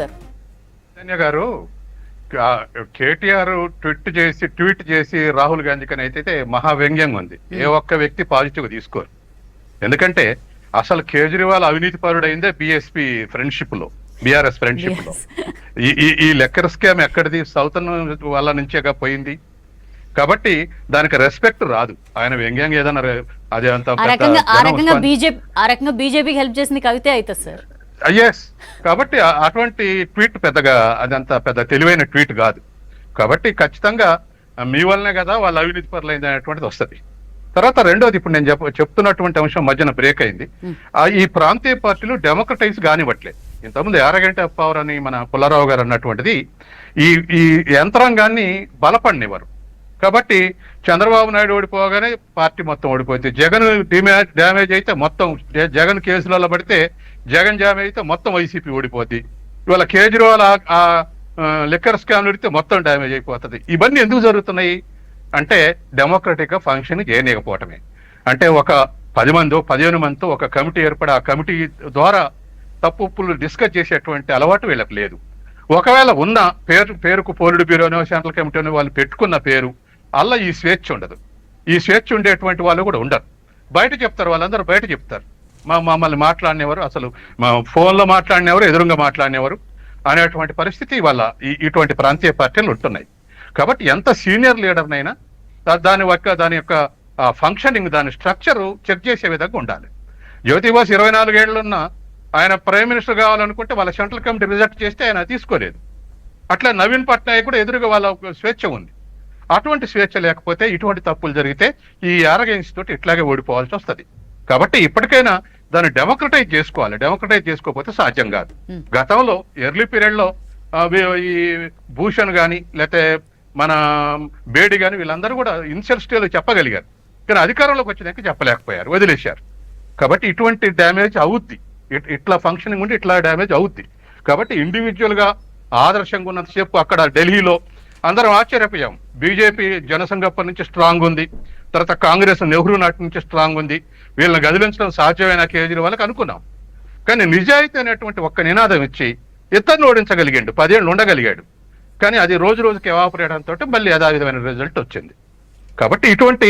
చైతన్య గారు కేటీఆర్ ట్వీట్ చేసి రాహుల్ గాంధీకి అయితే మహా వ్యంగ్యంగా ఉంది. ఏ ఒక్క వ్యక్తి పాజిటివ్ తీసుకోరు. ఎందుకంటే అసలు కేజ్రీవాల్ అవినీతి పరుడైందే బిఎస్పీ ఫ్రెండ్షిప్ లో, బిఆర్ఎస్ ఫ్రెండ్షిప్ లో. ఈ లెక్కర్ స్కామ్ ఎక్కడిది? సౌతన్ వాళ్ళ నుంచేగా పోయింది. కాబట్టి దానికి రెస్పెక్ట్ రాదు. ఆయన వ్యంగ్యంగా ఏదన్నా అదే అంత బీజేపీకి హెల్ప్ చేసింది కవితే అవుతుంది సార్. ఎస్. కాబట్టి అటువంటి ట్వీట్ పెద్దగా అదంత పెద్ద తెలివైన ట్వీట్ కాదు. కాబట్టి ఖచ్చితంగా మీ వల్లనే కదా వాళ్ళు అవినీతి పరులైంది అనేటువంటిది వస్తుంది. తర్వాత రెండోది, ఇప్పుడు నేను చెప్తున్నటువంటి అంశం మధ్యన బ్రేక్ అయింది. ఈ ప్రాంతీయ పార్టీలు డెమోక్రటైజ్ కానివ్వట్లేదు. ఇంతకుముందు యారగంట పవర్ అని మన పుల్లారావు గారు అన్నటువంటిది ఈ యంత్రాంగాన్ని బలపడినివ్వరు. కాబట్టి చంద్రబాబు నాయుడు ఓడిపోగానే పార్టీ మొత్తం ఓడిపోతుంది. జగన్ డ్యామేజ్ అయితే మొత్తం, జగన్ కేసులలో పడితే జగన్ డ్యామేజ్ అయితే మొత్తం వైసీపీ ఓడిపోద్ది. ఇవాళ కేజ్రీవాల్ లిక్కర్ స్కామ్ పెడితే మొత్తం డ్యామేజ్ అయిపోతుంది. ఇవన్నీ ఎందుకు జరుగుతున్నాయి అంటే డెమోక్రటిక్ గా ఫంక్షన్ చేయలేకపోవటమే. అంటే ఒక 10 మందో 15 మందితో ఒక కమిటీ ఏర్పడి ఆ కమిటీ ద్వారా తప్పులు డిస్కస్ చేసేటువంటి అలవాటు వీళ్ళకి లేదు. ఒకవేళ ఉన్న పేరుకు పోలిట్ బ్యూరోనో సెంట్రల్ కమిటీనో వాళ్ళు పెట్టుకున్న పేరు అలా ఈ స్వేచ్ఛ ఉండదు. ఈ స్వేచ్ఛ ఉండేటువంటి వాళ్ళు కూడా ఉండరు. బయట చెప్తారు, వాళ్ళందరూ బయట చెప్తారు. మమ్మల్ని మాట్లాడినవారు, అసలు మా ఫోన్లో మాట్లాడినవారు, ఎదురుగా మాట్లాడినవారు అనేటువంటి పరిస్థితి వాళ్ళ ఇటువంటి ప్రాంతీయ పార్టీలు ఉంటున్నాయి. కాబట్టి ఎంత సీనియర్ లీడర్నైనా దాని యొక్క ఫంక్షనింగ్, దాని స్ట్రక్చర్ చెక్ చేసే విధంగా ఉండాలి. జ్యోతిబాస్ 24 ఏళ్ళున్న ఆయన ప్రైమ్ మినిస్టర్ కావాలనుకుంటే వాళ్ళ సెంట్రల్ కమిటీ రిజెక్ట్ చేస్తే ఆయన తీసుకోలేదు. అట్లా నవీన్ పట్నాయక్ కూడా ఎదురుగా వాళ్ళ స్వేచ్ఛ ఉంది. అటువంటి స్వేచ్ఛ లేకపోతే ఇటువంటి తప్పులు జరిగితే ఈ ఆరగెన్స్ తోటి ఇట్లాగే ఓడిపోవాల్సి వస్తుంది. కాబట్టి ఇప్పటికైనా దాన్ని డెమోక్రటైజ్ చేసుకోవాలి. డెమోక్రటైజ్ చేసుకోకపోతే సాధ్యం కాదు. గతంలో ఎర్లీ పీరియడ్ లో ఈ భూషణ్ కానీ లేకపోతే మన బేడి కానీ వీళ్ళందరూ కూడా ఇనిషియల్ స్టేజ్లో చెప్పగలిగారు. కానీ అధికారంలోకి వచ్చినాక చెప్పలేకపోయారు, వదిలేశారు. కాబట్టి ఇటువంటి డ్యామేజ్ అవుద్ది. ఇట్లా ఫంక్షనింగ్ ఉండి ఇట్లా డ్యామేజ్ అవుద్ది. కాబట్టి ఇండివిజువల్ గా ఆదర్శంగా ఉన్నంతసేపు అక్కడ ఢిల్లీలో అందరం ఆశ్చర్యపోయాం. బీజేపీ జనసంఘప్పటి నుంచి స్ట్రాంగ్ ఉంది, తర్వాత కాంగ్రెస్ నెహ్రూ నాటి నుంచి స్ట్రాంగ్ ఉంది. వీళ్ళని గదిలించడం సాధ్యమైన కేజ్రీవాల్కి అనుకున్నాం. కానీ నిజాయితీ అనేటువంటి ఒక్క నినాదం ఇచ్చి ఇతరుని ఓడించగలిగాడు, 10 ఏళ్ళు ఉండగలిగాడు. కానీ అది రోజు రోజుకి ఎవాపరేట్ అంతో మళ్ళీ యథావిధమైన రిజల్ట్ వచ్చింది. కాబట్టి ఇటువంటి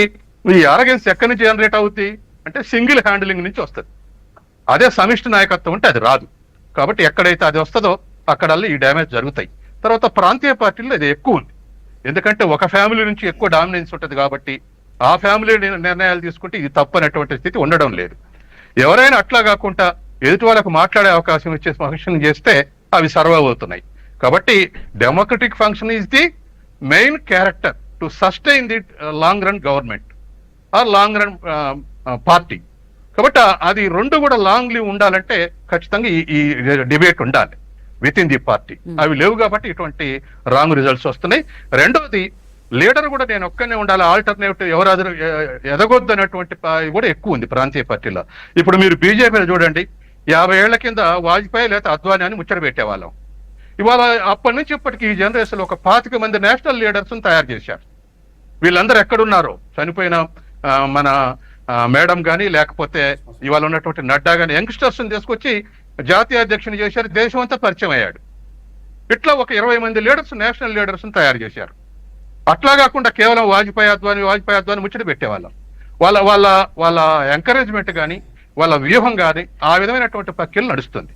ఈ ఆరగెన్స్ ఎక్కడి నుంచి జనరేట్ అవుతుంది అంటే సింగిల్ హ్యాండిలింగ్ నుంచి వస్తుంది. అదే సమిష్టి నాయకత్వం ఉంటే అది రాదు. కాబట్టి ఎక్కడైతే అది వస్తుందో అక్కడల్లా ఈ డ్యామేజ్ జరుగుతాయి. తర్వాత ప్రాంతీయ పార్టీల్లో ఇది ఎక్కువ ఉంది. ఎందుకంటే ఒక ఫ్యామిలీ నుంచి ఎక్కువ డామినెన్స్ ఉంటుంది కాబట్టి ఆ ఫ్యామిలీ నిర్ణయాలు తీసుకుంటే ఇది తప్పు అనేటువంటి స్థితి ఉండడం లేదు. ఎవరైనా అట్లా కాకుండా ఎదుటి వాళ్ళకు మాట్లాడే అవకాశం ఇచ్చే ఫంక్షన్ చేస్తే అవి సర్వైవ్ అవుతున్నాయి. కాబట్టి democratic function is the main character to sustain the long run government are long run party. కాబట్టి అది రెండు కూడా లాంగ్ లీవ్ ఉండాలంటే ఖచ్చితంగా ఈ డిబేట్ ఉండాలి విత్ ఇన్ ది పార్టీ. అవి లేవు కాబట్టి ఇటువంటి రాంగ్ రిజల్ట్స్ వస్తున్నాయి. రెండోది, లీడర్ కూడా నేను ఒక్కనే ఉండాలి, ఆల్టర్నేటివ్ ఎవరు ఎదగొద్దు అనేటువంటి కూడా ఎక్కువ ఉంది ప్రాంతీయ పార్టీలో. ఇప్పుడు మీరు బీజేపీలో చూడండి, 50 ఏళ్ల కింద వాజ్పేయి లేదా అద్వానీ అని ముచ్చట పెట్టేవాళ్ళం. ఇవాళ అప్పటి నుంచి ఇప్పటికి ఈ జనరేషన్ ఒక 25 మంది నేషనల్ లీడర్స్ తయారు చేశారు. వీళ్ళందరూ ఎక్కడున్నారో, చనిపోయిన మన మేడం కానీ లేకపోతే ఇవాళ ఉన్నటువంటి నడ్డా కానీ యంగ్స్టర్స్ తీసుకొచ్చి జాతీయ అధ్యక్షుని చేశారు. దేశం అంతా పరిచయం అయ్యాడు. ఇట్లా ఒక 20 మంది లీడర్స్, నేషనల్ లీడర్స్ తయారు చేశారు. అట్లా కాకుండా కేవలం వాజ్పేయి అద్వానీ ముచ్చట పెట్టేవాళ్ళం. వాళ్ళ వాళ్ళ వాళ్ళ ఎంకరేజ్మెంట్ కానీ వాళ్ళ వ్యూహం కానీ ఆ విధమైనటువంటి ప్రక్రియలు నడుస్తుంది.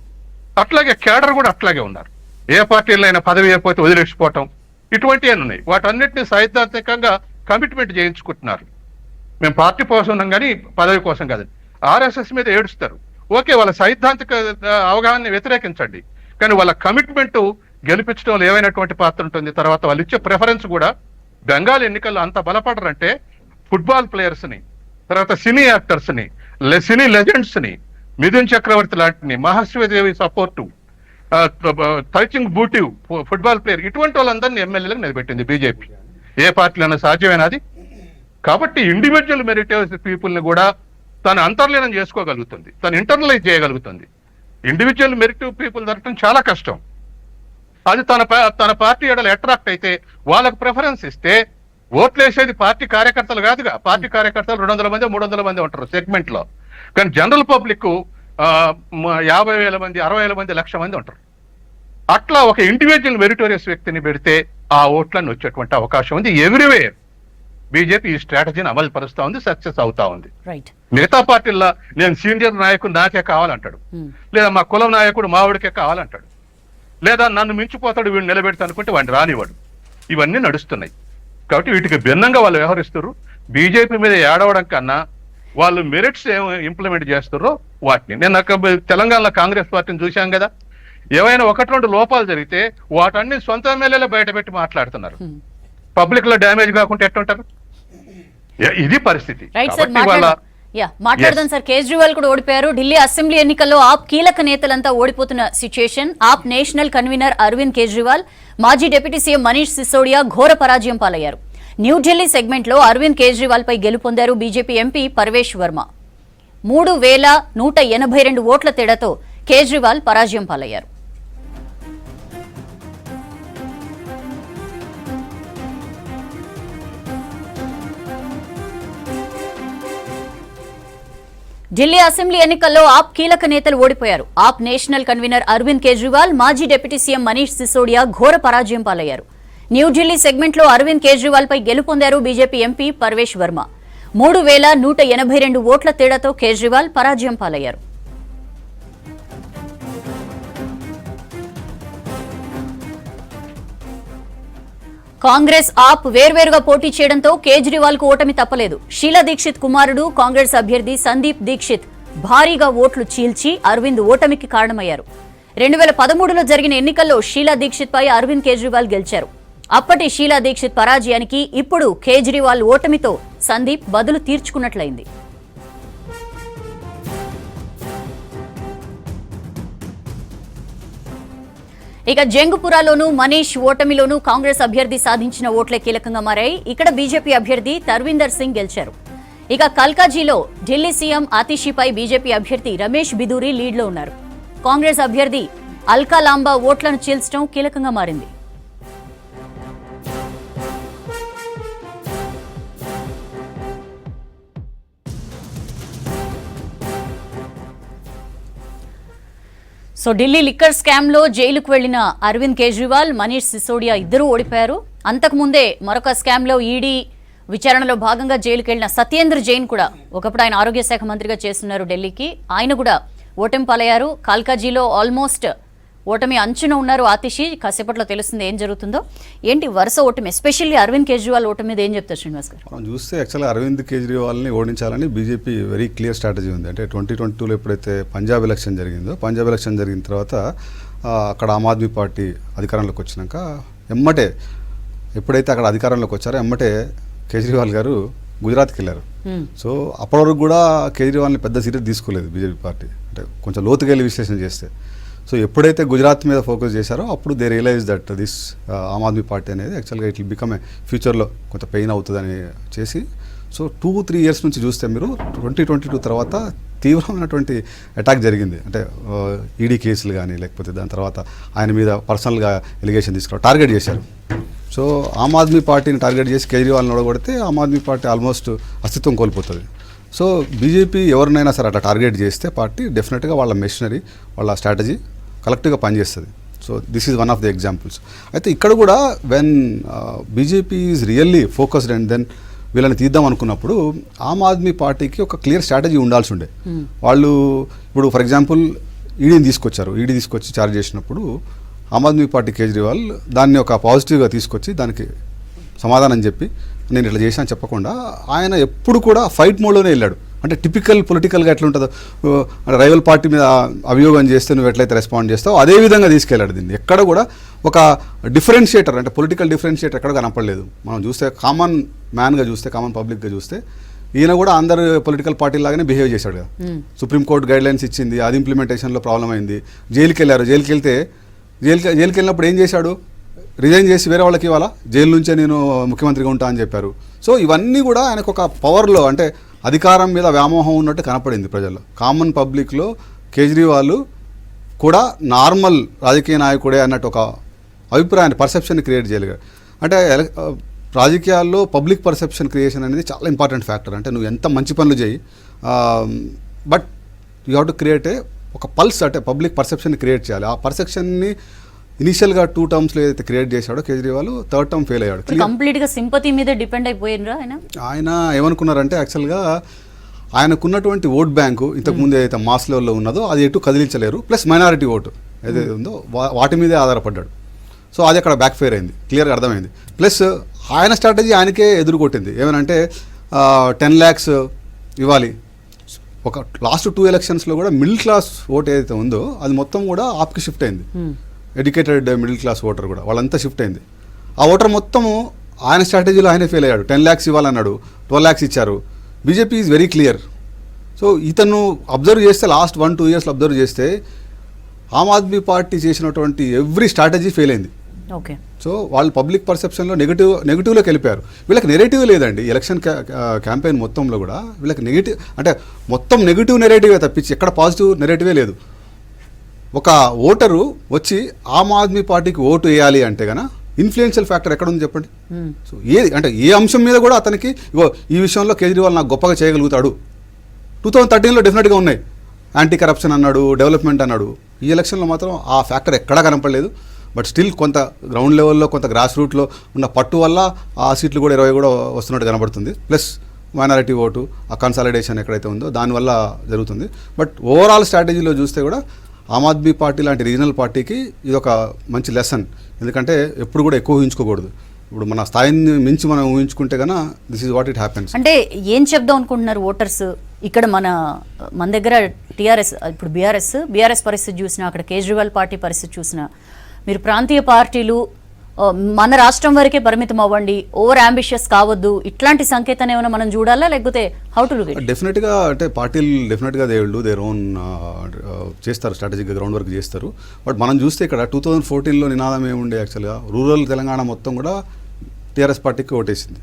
అట్లాగే కేడర్ కూడా అట్లాగే ఉన్నారు. ఏ పార్టీలో అయినా పదవి అయిపోతే వదిలేసిపోవటం ఇటువంటివి ఉన్నాయి. వాటన్నిటిని సైద్ధాంతికంగా కమిట్మెంట్ చేయించుకుంటున్నారు. మేము పార్టీ కోసం ఉన్నాం కానీ పదవి కోసం కాదండి. ఆర్ఎస్ఎస్ మీద ఏడుస్తారు. ఓకే, వాళ్ళ సైద్ధాంతిక అవగాహనని వ్యతిరేకించండి, కానీ వాళ్ళ కమిట్మెంట్ గెలిపించడంలో ఏమైనటువంటి పాత్ర ఉంటుంది. తర్వాత వాళ్ళు ఇచ్చే ప్రిఫరెన్స్ కూడా బెంగాల్ ఎన్నికల్లో అంత బలపడరంటే ఫుట్బాల్ ప్లేయర్స్ ని, తర్వాత సినీ యాక్టర్స్ ని, సినీ లెజెండ్స్ ని, మిథున్ చక్రవర్తి లాంటిని, మహాశ్వదేవి సపోర్టు, టచింగ్ బూటివ్ ఫుట్బాల్ ప్లేయర్, ఇటువంటి వాళ్ళందరినీ ఎమ్మెల్యేలకు నిలబెట్టింది బీజేపీ. ఏ పార్టీలైనా సాధ్యమైనది. కాబట్టి ఇండివిజువల్ మెరిటోరియస్ పీపుల్ ని కూడా తను అంతర్లీనం చేసుకోగలుగుతుంది, తను ఇంటర్నలైజ్ చేయగలుగుతుంది. ఇండివిజువల్ మెరిటివ్ పీపుల్ దొరకడం చాలా కష్టం. అది తన పార్టీ ఎడలు అట్రాక్ట్ అయితే వాళ్ళకు ప్రిఫరెన్స్ ఇస్తే ఓట్లు వేసేది పార్టీ కార్యకర్తలు కాదుగా. పార్టీ కార్యకర్తలు 200 మంది 300 మంది ఉంటారు సెగ్మెంట్ లో. కానీ జనరల్ పబ్లిక్ 50,000 మంది 60,000 మంది 1,00,000 మంది ఉంటారు. అట్లా ఒక ఇండివిజువల్ మెరిటోరియస్ వ్యక్తిని పెడితే ఆ ఓట్లను వచ్చేటువంటి అవకాశం ఉంది. ఎవ్రీవేర్ బీజేపీ ఈ స్ట్రాటజీని అమలు పరుస్తా ఉంది, సక్సెస్ అవుతా ఉంది. రైట్. మిగతా పార్టీల్లో నేను సీనియర్ నాయకుడు నాకే కావాలంటాడు, లేదా మా కులం నాయకుడు మావిడికే కావాలంటాడు, లేదా నన్ను మించిపోతాడు వీడు నిలబెడతా అనుకుంటే వాడిని రానివాడు. ఇవన్నీ నడుస్తున్నాయి. కాబట్టి వీటికి భిన్నంగా వాళ్ళు వ్యవహరిస్తారు. బీజేపీ మీద ఏడవడం కన్నా వాళ్ళు మెరిట్స్ ఏం ఇంప్లిమెంట్ చేస్తారో వాటిని. నేను తెలంగాణలో కాంగ్రెస్ పార్టీని చూశాం కదా, ఏవైనా 1-2 లోపాలు జరిగితే వాటన్ని సొంత ఎమ్మెల్యేలు బయట పెట్టి మాట్లాడుతున్నారు. పబ్లిక్ లో డ్యామేజ్ కాకుండా ఎట్టుంటారు? ఇది పరిస్థితి. మాట్లాడదాం సార్. కేజ్రీవాల్ కూడా ఓడిపోయారు. ఢిల్లీ అసెంబ్లీ ఎన్నికల్లో ఆప్ కీలక నేతలంతా ఓడిపోతున్న సిచ్యుయేషన్. ఆప్ నేషనల్ కన్వీనర్ అరవింద్ కేజ్రీవాల్, మాజీ డిప్యూటీ సీఎం మనీష్ సిసోడియా ఘోర పరాజయం పాలయ్యారు. న్యూఢిల్లీ సెగ్మెంట్ లో అరవింద్ కేజ్రీవాల్ పై గెలుపొందారు బీజేపీ ఎంపీ పర్వేష్ వర్మ. 3182 ఓట్ల తేడాతో కేజ్రీవాల్ పరాజయం పాలయ్యారు. ఢిల్లీ అసెంబ్లీ ఎన్నికల్లో ఆప్ కీలక నేతలు ఓడిపోయారు. ఆప్ నేషనల్ కన్వీనర్ అరవింద్ కేజ్రీవాల్, మాజీ డిప్యూటీ సీఎం మనీష్ సిసోడియా ఘోర పరాజయం పాలయ్యారు. న్యూఢిల్లీ సెగ్మెంట్ లో అరవింద్ కేజ్రీవాల్ పై గెలుపొందారు బీజేపీ ఎంపీ పర్వేష్ వర్మ. 3182 ఓట్ల తేడాతో కేజ్రీవాల్ పరాజయం పాలయ్యారు. కాంగ్రెస్ ఆప్ వేర్వేరుగా పోటీ చేయడంతో కేజ్రీవాల్ కు ఓటమి తప్పలేదు. షీలా దీక్షిత్ కుమారుడు కాంగ్రెస్ అభ్యర్థి సందీప్ దీక్షిత్ భారీగా ఓట్లు చీల్చి అరవింద్ ఓటమికి కారణమయ్యారు. 2013లో జరిగిన ఎన్నికల్లో షీలా దీక్షిత్ పై అరవింద్ కేజ్రీవాల్ గెలిచారు. అప్పటి షీలా దీక్షిత్ పరాజయానికి ఇప్పుడు కేజ్రీవాల్ ఓటమితో సందీప్ బదులు తీర్చుకున్నట్లయింది. ఇక జంగుపురాలోనూ మనీష్ ఓటమిలోనూ కాంగ్రెస్ అభ్యర్థి సాధించిన ఓట్లే కీలకంగా మారాయి. ఇక్కడ బీజేపీ అభ్యర్థి తర్వీందర్ సింగ్ గెలిచారు. ఇక కల్కాజీలో ఢిల్లీ సీఎం ఆతిషీపై బీజేపీ అభ్యర్థి రమేష్ బిదూరి లీడ్లో ఉన్నారు. కాంగ్రెస్ అభ్యర్థి అల్కా లాంబా ఓట్లను చీల్చడం కీలకంగా మారింది. సో ఢిల్లీ లిక్కర్ స్కామ్ లో జైలుకు వెళ్లిన అరవింద్ కేజ్రీవాల్, మనీష్ సిసోడియా ఇద్దరూ ఓడిపోయారు. అంతకుముందే మరొక స్కామ్ లో ఈడీ విచారణలో భాగంగా జైలుకు వెళ్లిన సత్యేంద్ర జైన్ కూడా, ఒకప్పుడు ఆయన ఆరోగ్య శాఖ మంత్రిగా చేస్తున్నారు ఢిల్లీకి, ఆయన కూడా ఓటమి పాలయ్యారు. కాల్కాజీలో ఆల్మోస్ట్ ఓటమి అంచున ఉన్నారు ఆతిషి. కాసేపట్లో తెలుస్తుంది ఏం జరుగుతుందో. ఏంటి వరుస ఓటమి, ఎస్పెషల్లీ అరవింద్ కేజ్రీవాల్ ఓటమి మీద ఏం చెప్తారు శ్రీనివాస్ గారు? మనం చూస్తే యాక్చువల్గా అరవింద్ కేజ్రీవాల్ని ఓడించాలని బీజేపీ వెరీ క్లియర్ స్ట్రాటజీ ఉంది. అంటే 2022లో ఎప్పుడైతే పంజాబ్ ఎలక్షన్ జరిగిందో, పంజాబ్ ఎలక్షన్ జరిగిన తర్వాత అక్కడ ఆమ్ ఆద్మీ పార్టీ అధికారంలోకి వచ్చినాక ఎప్పుడైతే అక్కడ అధికారంలోకి వచ్చారో ఎమ్మటే కేజ్రీవాల్ గారు గుజరాత్కి వెళ్ళారు. సో అప్పటి వరకు కూడా కేజ్రీవాల్ని పెద్ద సీరియస్ తీసుకోలేదు బీజేపీ పార్టీ, అంటే కొంచెం లోతుగా వెళ్ళి విశ్లేషణ చేస్తే. సో ఎప్పుడైతే గుజరాత్ మీద ఫోకస్ చేశారో అప్పుడు they realise that this Aam Aadmi Party అనేది యాక్చువల్గా ఇట్ విల్ బికమ్ ఏ ఫ్యూచర్లో కొంత పెయిన్ అవుతుందని చేసి, సో 2-3 ఇయర్స్ నుంచి చూస్తే మీరు 2022 తర్వాత తీవ్రమైనటువంటి అటాక్ జరిగింది. అంటే ఈడీ కేసులు కానీ, లేకపోతే దాని తర్వాత ఆయన మీద పర్సనల్గా ఎలిగేషన్ తీసుకురా టార్గెట్ చేశారు. సో ఆమ్ ఆద్మీ పార్టీని టార్గెట్ చేసి కేజ్రీవాల్ని ఓడగొడితే ఆమ్ ఆద్మీ పార్టీ ఆల్మోస్ట్ అస్తిత్వం కోల్పోతుంది. సో బీజేపీ ఎవరినైనా సరే అట్లా టార్గెట్ చేస్తే పార్టీ డెఫినెట్గా వాళ్ళ మెషినరీ, వాళ్ళ స్ట్రాటజీ కలెక్టివ్గా పనిచేస్తుంది. So this is one of the examples. అయితే ఇక్కడ కూడా when BJP is really focused and then వీళ్ళని తీద్దాం అనుకున్నప్పుడు ఆమ్ ఆద్మీ పార్టీకి ఒక క్లియర్ స్ట్రాటజీ ఉండాల్సి ఉండే. వాళ్ళు ఇప్పుడు ఫర్ ఎగ్జాంపుల్ ఈడీని తీసుకొచ్చారు. ఈడీ తీసుకొచ్చి ఛార్జ్ చేసినప్పుడు ఆమ్ ఆద్మీ పార్టీ కేజ్రీవాల్ దాన్ని ఒక పాజిటివ్గా తీసుకొచ్చి దానికి సమాధానం చెప్పి నేను ఇట్లా చేశాను చెప్పకుండా ఆయన ఎప్పుడు కూడా ఫైట్ మోడ్లోనే వెళ్ళాడు. అంటే టిపికల్ పొలిటికల్గా ఎట్లా ఉంటుందో, రైవల్ పార్టీ మీద అభియోగం చేస్తే నువ్వు ఎట్లయితే రెస్పాండ్ చేస్తావు అదే విధంగా తీసుకెళ్ళాడు దీన్ని. ఎక్కడ కూడా ఒక డిఫరెన్షియేటర్, అంటే పొలిటికల్ డిఫరెన్షియేటర్ ఎక్కడ కనపడలేదు. మనం చూస్తే కామన్ మ్యాన్గా చూస్తే, కామన్ పబ్లిక్గా చూస్తే ఈయన కూడా అందరు పొలిటికల్ పార్టీ లాగానే బిహేవ్ చేశాడు కదా. సుప్రీంకోర్టు గైడ్లైన్స్ ఇచ్చింది, అది ఇంప్లిమెంటేషన్లో ప్రాబ్లం అయింది. జైలుకి వెళ్ళారు. జైలుకి వెళ్ళినప్పుడు ఏం చేశాడు? రిజైన్ చేసి వేరే వాళ్ళకి ఇవ్వాలా, జైలు నుంచే నేను ముఖ్యమంత్రిగా ఉంటా అని చెప్పారు. సో ఇవన్నీ కూడా ఆయనకు ఒక పవర్లో, అంటే అధికారం మీద వ్యామోహం ఉన్నట్టు కనపడింది ప్రజల్లో. కామన్ పబ్లిక్లో కేజ్రీవాల్ కూడా నార్మల్ రాజకీయ నాయకుడే అన్నట్టు ఒక అభిప్రాయాన్ని, పర్సెప్షన్ క్రియేట్ చేయగలిగారు. అంటే రాజకీయాల్లో పబ్లిక్ పర్సెప్షన్ క్రియేషన్ అనేది చాలా ఇంపార్టెంట్ ఫ్యాక్టర్. అంటే నువ్వు ఎంత మంచి పనులు చేయి, but you have to create ఒక పల్స్, అంటే పబ్లిక్ పర్సెప్షన్ క్రియేట్ చేయాలి. ఆ పర్సెప్షన్ని ఇనిషియల్గా 2 టర్మ్స్లో ఏదైతే క్రియేట్ చేశాడో కేజ్రీవాల్, థర్డ్ టర్మ్ ఫెయిల్ అయ్యాడు. కంప్లీట్ గా సింపతి మీద డిపెండ్ అయిపోయినరా ఆయన ఏమనుకున్నారంటే యాక్చువల్గా ఆయనకున్నటువంటి ఓట్ బ్యాంకు ఇంతకుముందు ఏదైతే మాస్ లెవెల్లో ఉన్నదో అది ఎటు కదిలించలేరు, ప్లస్ మైనారిటీ ఓటు ఏదైతే ఉందో వాటి మీదే ఆధారపడ్డాడు. సో అది అక్కడ బ్యాక్ ఫైర్ అయింది, క్లియర్గా అర్థమైంది. ప్లస్ ఆయన స్ట్రాటజీ ఆయనకే ఎదురుకొట్టింది. ఏమనంటే 10 lakhs ఇవ్వాలి. ఒక లాస్ట్ 2 ఎలక్షన్స్లో కూడా మిడిల్ క్లాస్ ఓట్ ఏదైతే ఉందో అది మొత్తం కూడా ఆప్కి షిఫ్ట్ అయింది. ఎడ్యుకేటెడ్ మిడిల్ క్లాస్ ఓటర్ కూడా వాళ్ళంతా షిఫ్ట్ అయింది. ఆ ఓటర్ మొత్తము ఆయన స్ట్రాటజీలో ఆయనే ఫెయిల్ అయ్యాడు. 10 lakhs ఇవ్వాలన్నాడు, 12 lakhs ఇచ్చారు. BJP is very clear. So ఇతను అబ్జర్వ్ చేస్తే లాస్ట్ 1-2 years అబ్జర్వ్ చేస్తే ఆమ్ ఆద్మీ పార్టీ చేసినటువంటి ఎవ్రీ స్ట్రాటజీ ఫెయిల్ అయింది. ఓకే. సో వాళ్ళు పబ్లిక్ పర్సెప్షన్లో నెగిటివ్లోకి వెళ్ళిపోయారు. వీళ్ళకి నెరేటివ్ లేదండి. ఎలక్షన్ క్యాంపెయిన్ మొత్తంలో కూడా వీళ్ళకి నెగిటివ్ అంటే మొత్తం నెగిటివ్ నెరేటివే తప్పించి ఎక్కడ పాజిటివ్ నెరేటివే లేదు. ఒక ఓటరు వచ్చి ఆమ్ ఆద్మీ పార్టీకి ఓటు వేయాలి అంటే గన ఇన్ఫ్లుయెన్షియల్ ఫ్యాక్టర్ ఎక్కడ ఉంది చెప్పండి. సో ఏది అంటే ఏ అంశం మీద కూడా అతనికి ఈ విషయంలో కేజ్రీవాల్ నాకు గొప్పగా చేయగలుగుతాడు. 2013లో డెఫినెట్గా ఉన్నాయి. యాంటీ కరప్షన్ అన్నాడు, డెవలప్మెంట్ అన్నాడు. ఈ ఎలక్షన్లో మాత్రం ఆ ఫ్యాక్టర్ ఎక్కడా కనపడలేదు. బట్ స్టిల్ కొంత గ్రౌండ్ లెవెల్లో కొంత గ్రాస్ రూట్లో ఉన్న పట్టు వల్ల ఆ సీట్లు కూడా 20 కూడా వస్తున్నట్టు కనబడుతుంది. ప్లస్ మైనారిటీ ఓటు, ఆ కన్సాలిడేషన్ ఎక్కడైతే ఉందో దానివల్ల జరుగుతుంది. బట్ ఓవరాల్ స్ట్రాటజీలో చూస్తే కూడా ఆమ్ ఆద్మీ పార్టీ లాంటి రీజనల్ పార్టీకి ఇది ఒక మంచి లెసన్. ఎందుకంటే ఎప్పుడు కూడా ఎక్కువ ఊహించుకోకూడదు. ఇప్పుడు మన స్థాయిని మించి మనం ఊహించుకుంటే కన్నా this is what it happens. అంటే ఏం చెప్దాం అనుకుంటున్నారు ఓటర్స్? ఇక్కడ మన దగ్గర టీఆర్ఎస్, ఇప్పుడు బీఆర్ఎస్ పరిస్థితి చూసినా, అక్కడ కేజ్రీవాల్ పార్టీ పరిస్థితి చూసినా, మీరు ప్రాంతీయ పార్టీలు మన రాష్ట్రం వరకే పరిమితం అవ్వండి, ఓవర్ అంబిషియస్ కావద్దు, ఇట్లాంటి సంకేతాన్ని ఏమైనా మనం చూడాలా, లేకపోతే హౌ టు లుక్ ఇట్? డెఫినెట్గా అంటే పార్టీలు డెఫినెట్గా they will do their own చేస్తారు, స్ట్రాటజిక్గా గ్రౌండ్ వర్క్ చేస్తారు. బట్ మనం చూస్తే ఇక్కడ 2014లో నినాదం ఏముండే యాక్చువల్గా రూరల్ తెలంగాణ మొత్తం కూడా టీఆర్ఎస్ పార్టీకి ఓటేసింది.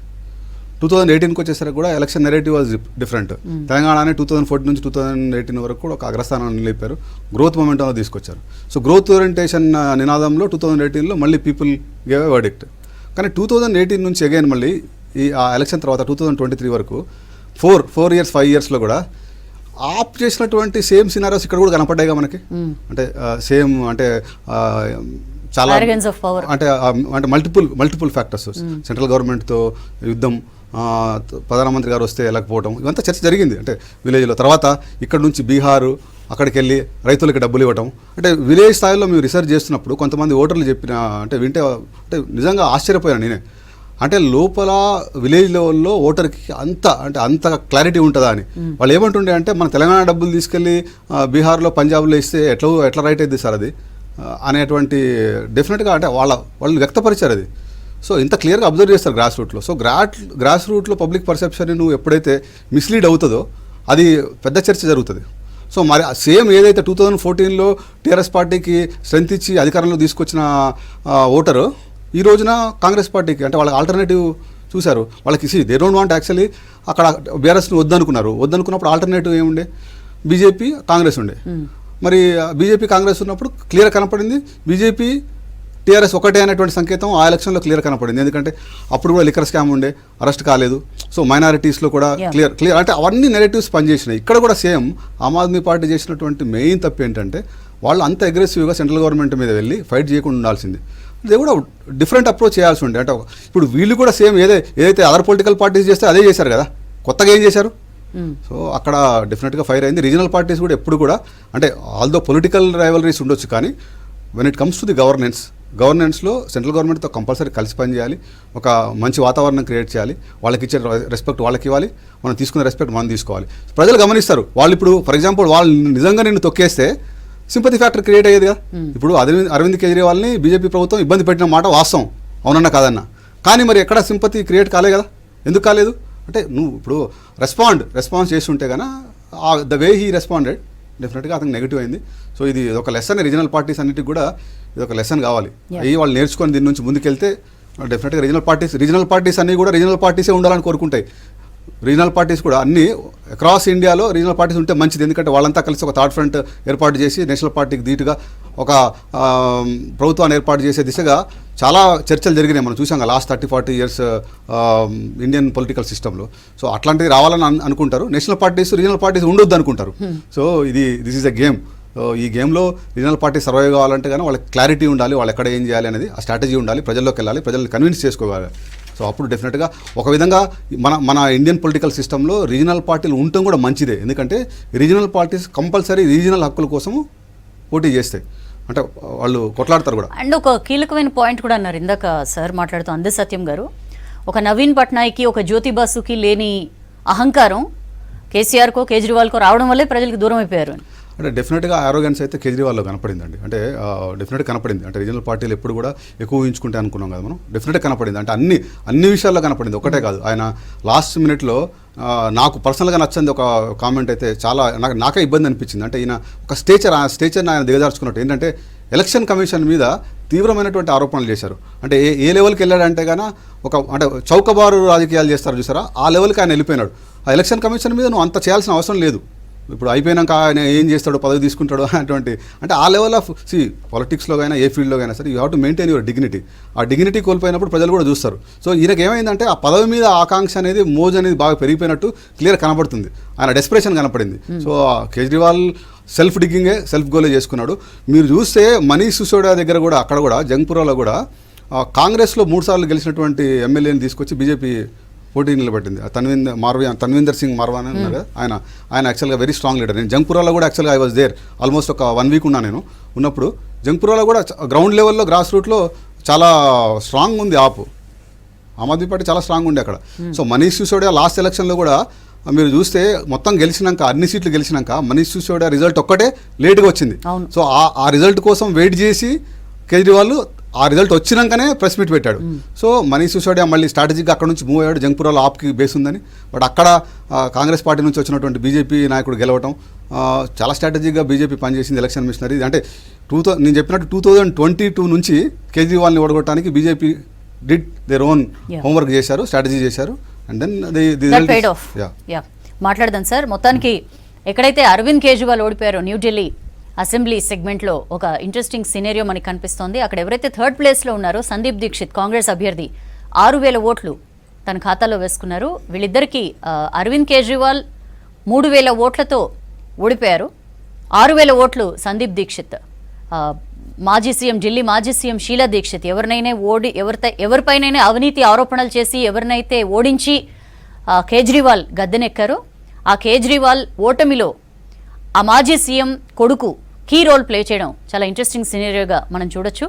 2018కి వచ్చేసరికి కూడా ఎలక్షన్ నెరేటివ్ వాజ్ డిఫరెంట్. తెలంగాణనే 2014 నుంచి 2018 వరకు కూడా ఒక అగ్రస్థానాన్ని నిలిపారు, గ్రోత్ మొమెంటంలో తీసుకొచ్చారు. సో గ్రోత్ ఓరియంటేషన్ నినాదంలో 2018లో మళ్ళీ పీపుల్ గేవ్ ఎ వర్డిక్ట్. కానీ 2018 నుంచి అగైన్ మళ్ళీ ఆ ఎలక్షన్ తర్వాత 2023 వరకు 4 years 5 yearsలో కూడా ఆప్ చేసినటువంటి సేమ్ సినారియోస్ ఇక్కడ కూడా కనపడ్డాయిగా మనకి. అంటే సేమ్ అంటే చాలా అంటే మల్టిపుల్ ఫ్యాక్టర్స్. సెంట్రల్ గవర్నమెంట్తో యుద్ధం, ప్రధానమంత్రి గారు వస్తే వెళ్ళకపోవడం, ఇవంతా చర్చ జరిగింది. అంటే విలేజ్లో తర్వాత ఇక్కడ నుంచి బీహారు అక్కడికి వెళ్ళి రైతులకి డబ్బులు ఇవ్వటం. అంటే విలేజ్ స్థాయిలో మేము రీసెర్చ్ చేస్తున్నప్పుడు కొంతమంది ఓటర్లు చెప్పిన అంటే వింటే అంటే నిజంగా ఆశ్చర్యపోయాను నేనే. అంటే లోపల విలేజ్ లెవెల్లో ఓటర్కి అంత క్లారిటీ ఉంటుందా అని. వాళ్ళు ఏమంటుండే అంటే మన తెలంగాణ డబ్బులు తీసుకెళ్ళి బీహార్లో పంజాబ్లో ఇస్తే ఎట్లా రైట్ అయింది సార్ అది అనేటువంటి డెఫినెట్గా అంటే వాళ్ళు వ్యక్తపరిచారు అది. సో ఇంత క్లియర్గా అబ్జర్వ్ చేస్తారు గ్రాస్ రూట్లో. సో గ్రాస్ రూట్లో పబ్లిక్ పర్సెప్షన్ నువ్వు ఎప్పుడైతే మిస్లీడ్ అవుతుందో అది పెద్ద చర్చ జరుగుతుంది. సో మరి సేమ్ ఏదైతే 2014లో టీఆర్ఎస్ పార్టీకి స్ట్రెంత్ ఇచ్చి అధికారంలో తీసుకొచ్చిన ఓటరు ఈ రోజున కాంగ్రెస్ పార్టీకి అంటే వాళ్ళకి ఆల్టర్నేటివ్ చూశారు. వాళ్ళకి దే డోంట్ వాంట్ యాక్చువల్లీ అక్కడ బీఆర్ఎస్ని వద్దనుకున్నప్పుడు ఆల్టర్నేటివ్ ఏముండే, బీజేపీ కాంగ్రెస్ ఉండే. మరి బీజేపీ కాంగ్రెస్ ఉన్నప్పుడు క్లియర్ కనపడింది బీజేపీ టీఆర్ఎస్ ఒకటే అనేటువంటి సంకేతం ఆ ఎలక్షన్లో క్లియర్ కనపడింది. ఎందుకంటే అప్పుడు కూడా లిక్కర్ స్కామ్ ఉండే, అరెస్ట్ కాలేదు. సో మైనారిటీస్లో కూడా క్లియర్ అంటే అవన్నీ నెరేటివ్స్ పనిచేసినాయి. ఇక్కడ కూడా సేమ్ ఆమ్ ఆద్మీ పార్టీ చేసినటువంటి మెయిన్ తప్పు ఏంటంటే వాళ్ళు అంత అగ్రెసివ్గా సెంట్రల్ గవర్నమెంట్ మీద వెళ్ళి ఫైట్ చేయకుండా ఉండాల్సింది. ఇది కూడా డిఫరెంట్ అప్రోచ్ చేయాల్సి ఉండే. అంటే ఇప్పుడు వీళ్ళు కూడా సేమ్ ఏదైతే అదర్ పొలిటికల్ పార్టీస్ చేస్తే అదే చేశారు కదా, కొత్తగా ఏం చేశారు? సో అక్కడ డెఫినెట్గా ఫైర్ అయింది. రీజనల్ పార్టీస్ కూడా ఎప్పుడు కూడా అంటే ఆల్దో పొలిటికల్ రైవలరీస్ ఉండొచ్చు, కానీ when it comes to the గవర్నెన్స్లో సెంట్రల్ గవర్నమెంట్తో కంపల్సరీ కలిసి పనిచేయాలి, ఒక మంచి వాతావరణం క్రియేట్ చేయాలి, వాళ్ళకి ఇచ్చే రెస్పెక్ట్ వాళ్ళకి ఇవ్వాలి, మనం తీసుకునే రెస్పెక్ట్ మనం తీసుకోవాలి. ప్రజలు గమనిస్తారు. వాళ్ళు ఇప్పుడు ఫర్ ఎగ్జాంపుల్ వాళ్ళు నిజంగా నిన్ను తొక్కేస్తే సింపతి ఫ్యాక్టర్ క్రియేట్ అయ్యేది కదా. ఇప్పుడు అరవింద్ కేజ్రీవాల్ని బీజేపీ ప్రభుత్వం ఇబ్బంది పెట్టిన మాట వాస్తవం, అవునన్నా కాదన్నా. కానీ మరి ఎక్కడ సింపతి క్రియేట్ కాలే కదా. ఎందుకు కాలేదు అంటే నువ్వు ఇప్పుడు రెస్పాన్స్ చేసి ఉంటే కన్నా ద వే హీ రెస్పాండెడ్ డెఫినెట్గా అతనికి నెగిటివ్ అయింది. సో ఇది ఒక లెసన్ రీజనల్ పార్టీస్ అన్నిటికి కూడా ఇది ఒక లెసన్ కావాలి. అయ్యి వాళ్ళు నేర్చుకొని దీని నుంచి ముందుకెళ్తే డెఫినెట్గా రీజనల్ పార్టీస్ అన్నీ కూడా రీజనల్ పార్టీసే ఉండాలని కోరుకుంటాయి. రీజనల్ పార్టీస్ కూడా అన్ని అక్రాస్ ఇండియాలో రీజనల్ పార్టీస్ ఉంటే మంచిది. ఎందుకంటే వాళ్ళంతా కలిసి ఒక థర్డ్ ఫ్రంట్ ఏర్పాటు చేసి నేషనల్ పార్టీకి ధీటుగా ఒక ప్రభుత్వాన్ని ఏర్పాటు చేసే దిశగా చాలా చర్చలు జరిగినాయి. మనం చూసాం లాస్ట్ 30-40 years ఇండియన్ పొలిటికల్ సిస్టంలో. సో అట్లాంటివి రావాలని అనుకుంటారు. నేషనల్ పార్టీస్ రీజనల్ పార్టీస్ ఉండొద్దు అనుకుంటారు. So this is a game. ఈ గేమ్లో రీజనల్ పార్టీ సర్వైవ్ కావాలంటే కానీ వాళ్ళకి క్లారిటీ ఉండాలి, వాళ్ళు ఎక్కడ ఏం చేయాలి అనేది ఆ స్ట్రాటజీ ఉండాలి, ప్రజల్లోకి వెళ్ళాలి, ప్రజల్ని కన్విన్స్ చేసుకోవాలి. సో అప్పుడు డెఫినెట్గా ఒక విధంగా మన ఇండియన్ పొలిటికల్ సిస్టంలో రీజనల్ పార్టీలు ఉండటం కూడా మంచిదే. ఎందుకంటే రీజనల్ పార్టీస్ కంపల్సరీ రీజనల్ హక్కుల కోసము పోటీ చేస్తాయి, అంటే వాళ్ళు కొట్లాడతారు కూడా. అండ్ ఒక కీలకమైన పాయింట్ కూడా అన్నారు ఇందాక సార్ మాట్లాడుతూ అందే సత్యం గారు, ఒక నవీన్ పట్నాయక్కి ఒక జ్యోతి బాసుకి లేని అహంకారం కేసీఆర్కో కేజ్రీవాల్కో రావడం వల్లే ప్రజలకు దూరం అయిపోయారు అని. అంటే డెఫినెట్గా ఆరోగెన్స్ అయితే కేజ్రీవాల్లో కనపడిందండి. అంటే డెఫినెట్గా కనపడింది. అంటే రీజనల్ పార్టీలు ఎప్పుడు కూడా ఎక్కువ ఊహించుకుంటే అనుకున్నాం కదా మనం, డెఫినెట్గా కనపడింది. అంటే అన్ని విషయాల్లో కనపడింది, ఒకటే కాదు. ఆయన లాస్ట్ మినిట్లో నాకు పర్సనల్గా నచ్చింది ఒక కామెంట్ అయితే చాలా నాకే ఇబ్బంది అనిపించింది. అంటే ఈయన ఒక స్టేచర్ని ఆయన దిగజార్చుకున్నట్టు. ఏంటంటే ఎలక్షన్ కమిషన్ మీద తీవ్రమైనటువంటి ఆరోపణలు చేశారు. అంటే ఏ లెవెల్కి వెళ్ళాడంటే కానీ అంటే చౌకబారు రాజకీయాలు చేస్తారు చూసారా, ఆ లెవెల్కి ఆయన వెళ్ళిపోయినాడు. ఆ ఎలక్షన్ కమిషన్ మీద నువ్వు అంత చేయాల్సిన అవసరం లేదు, ఇప్పుడు అయిపోయినాక ఆయన ఏం చేస్తాడో, పదవి తీసుకుంటాడో అటువంటి, అంటే ఆ లెవెల్ ఆఫ్ పాలిటిక్స్లో అయినా ఏ ఫీల్డ్లో అయినా సరే you have to maintain your dignity. ఆ డిగ్నిటీ కోల్పోయినప్పుడు ప్రజలు కూడా చూస్తారు. సో ఈయనకి ఏమైందంటే ఆ పదవి మీద ఆకాంక్ష అనేది, మోజు అనేది బాగా పెరిగిపోయినట్టు క్లియర్ కనబడుతుంది. ఆయన డెస్పిరేషన్ కనపడింది. సో కేజ్రీవాల్ సెల్ఫ్ గోలే చేసుకున్నాడు. మీరు చూస్తే మనీష్ సిసోడియా దగ్గర కూడా, అక్కడ కూడా జంగ్పురాలో కూడా కాంగ్రెస్లో 3 సార్లు గెలిచినటువంటి ఎమ్మెల్యేని తీసుకొచ్చి బీజేపీ పోటీ నిలబెట్టింది. తన్వీందర్ సింగ్ మార్వాన్ ఉన్నారు కదా, ఆయన యాక్చువల్గా వెరీ స్ట్రాంగ్ లీడర్. నేను జంగ్పురాలో కూడా యాక్చువల్గా ఐ వాజ్ దేర్, ఆల్మోస్ట్ ఒక 1 వీక్ ఉన్నా నేను ఉన్నప్పుడు. జంగ్పురాలో కూడా గ్రౌండ్ లెవెల్లో గ్రాస్ రూట్లో చాలా స్ట్రాంగ్ ఉంది ఆమ్ ఆద్మీ పార్టీ చాలా స్ట్రాంగ్ ఉంది అక్కడ. సో మనీష్ సిసోడియా లాస్ట్ ఎలక్షన్లో కూడా మీరు చూస్తే మొత్తం గెలిచినాక, అన్ని సీట్లు గెలిచినాక మనీష్ సిసోడియా రిజల్ట్ ఒక్కటే లేట్గా వచ్చింది. సో ఆ రిజల్ట్ కోసం వెయిట్ చేసి కేజ్రీవాల్ ఆ రిజల్ట్ వచ్చినాకనే ప్రెస్ మీట్ పెట్టాడు. సో మనీష్ సిసోడియా మళ్ళీ స్ట్రాటజీగా అక్కడ నుంచి మూవ్ అయ్యాడు. జంగ్పురాలో ఆప్కి బేస్ ఉందని, బట్ అక్కడ కాంగ్రెస్ పార్టీ నుంచి వచ్చినటువంటి బీజేపీ నాయకుడు గెలవటం, చాలా స్ట్రాటజీగా బీజేపీ పనిచేసింది ఎలక్షన్ మిషనరీ. అంటే నేను చెప్పినట్టు 2022 నుంచి కేజ్రీవాల్ని ఓడగొట్టడానికి BJP did their own homework చేశారు, స్ట్రాటజీ చేశారు. అండ్ దెన్ మాట్లాడదాం సార్. మొత్తానికి ఎక్కడైతే అరవింద్ కేజ్రీవాల్ ఓడిపోయారో న్యూఢిల్లీ అసెంబ్లీ సెగ్మెంట్లో ఒక ఇంట్రెస్టింగ్ సినేరియో మనకి కనిపిస్తోంది. అక్కడ ఎవరైతే 3rd ప్లేస్లో ఉన్నారో సందీప్ దీక్షిత్ కాంగ్రెస్ అభ్యర్థి 6,000 ఓట్లు తన ఖాతాలో వేసుకున్నారు. వీళ్ళిద్దరికీ అరవింద్ కేజ్రీవాల్ 3,000 ఓట్లతో ఓడిపోయారు. 6,000 ఓట్లు సందీప్ దీక్షిత్. ఢిల్లీ మాజీ సీఎం షీలా దీక్షిత్ ఎవరిపైనైనా అవినీతి ఆరోపణలు చేసి ఎవరినైతే ఓడించి కేజ్రీవాల్ గద్దెనెక్కారో ఆ కేజ్రీవాల్ ఓటమిలో ఆ మాజీ సీఎం కొడుకు కీ రోల్ ప్లే చేయడం చాలా ఇంట్రెస్టింగ్ సినారియోగా మనం చూడొచ్చు.